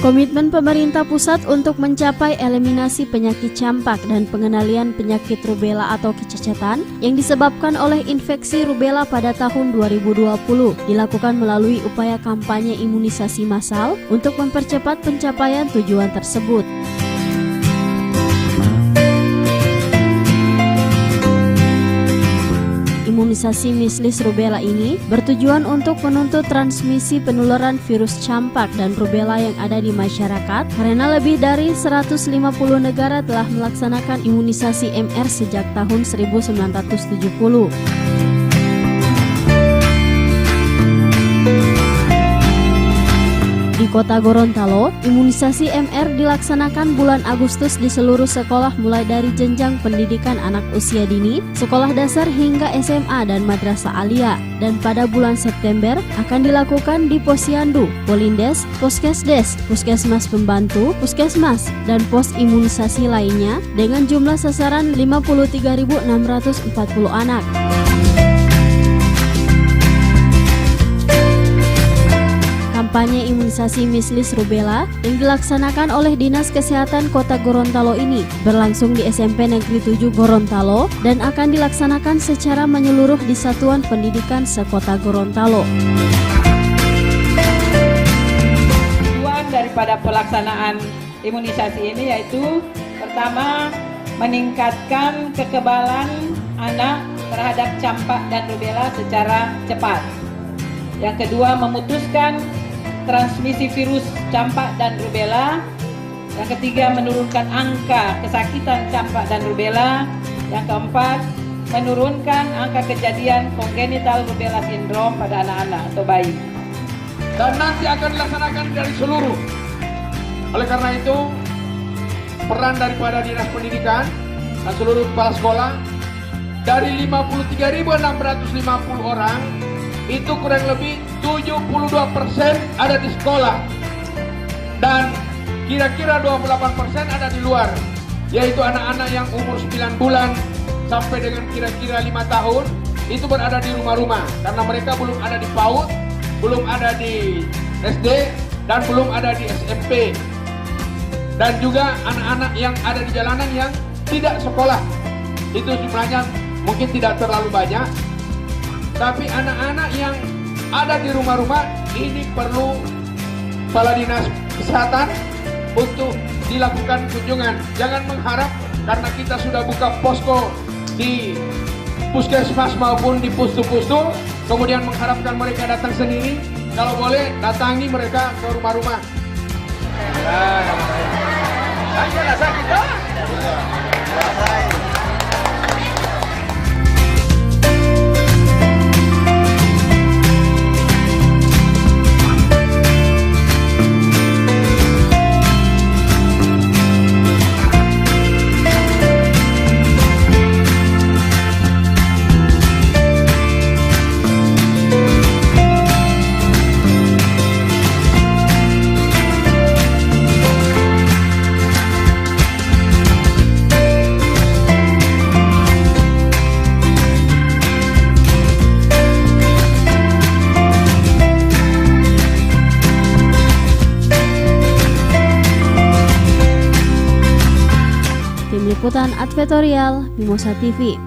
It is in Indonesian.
Komitmen pemerintah pusat untuk mencapai eliminasi penyakit campak dan pengendalian penyakit rubella atau kecacatan yang disebabkan oleh infeksi rubella pada tahun 2020 dilakukan melalui upaya kampanye imunisasi massal untuk mempercepat pencapaian tujuan tersebut. Imunisasi measles rubella ini bertujuan untuk menuntut transmisi penularan virus campak dan rubella yang ada di masyarakat karena lebih dari 150 negara telah melaksanakan imunisasi MR sejak tahun 1970. Di Kota Gorontalo, imunisasi MR dilaksanakan bulan Agustus di seluruh sekolah mulai dari jenjang pendidikan anak usia dini, sekolah dasar hingga SMA dan madrasah aliyah. Dan pada bulan September akan dilakukan di Posyandu, Polindes, Poskesdes, Puskesmas Pembantu, Puskesmas, dan pos imunisasi lainnya dengan jumlah sasaran 53.640 anak. Kampanye imunisasi measles rubella yang dilaksanakan oleh Dinas Kesehatan Kota Gorontalo ini berlangsung di SMP Negeri 7 Gorontalo dan akan dilaksanakan secara menyeluruh di satuan pendidikan sekota Gorontalo. Tujuan daripada pelaksanaan imunisasi ini yaitu pertama, meningkatkan kekebalan anak terhadap campak dan rubella secara cepat. Yang kedua, memutuskan transmisi virus campak dan rubella. Yang ketiga, menurunkan angka kesakitan campak dan rubella. Yang keempat, menurunkan angka kejadian congenital rubella syndrome pada anak-anak atau bayi. Dan nanti akan dilaksanakan dari seluruh. Oleh karena itu, peran daripada Dinas Pendidikan dan seluruh kepala sekolah dari 53.650 orang itu kurang lebih 72% ada di sekolah dan kira-kira 28% ada di luar, yaitu anak-anak yang umur 9 bulan sampai dengan kira-kira 5 tahun itu berada di rumah-rumah karena mereka belum ada di PAUD, belum ada di SD dan belum ada di SMP, dan juga anak-anak yang ada di jalanan yang tidak sekolah itu jumlahnya mungkin tidak terlalu banyak. Tapi anak-anak yang ada di rumah-rumah ini perlu Kepala Dinas Kesehatan untuk dilakukan kunjungan. Jangan mengharap karena kita sudah buka posko di puskesmas maupun di pustu-pustu, kemudian mengharapkan mereka datang sendiri. Kalau boleh, datangi mereka ke rumah-rumah. Tim Liputan Advertorial Mimosa TV.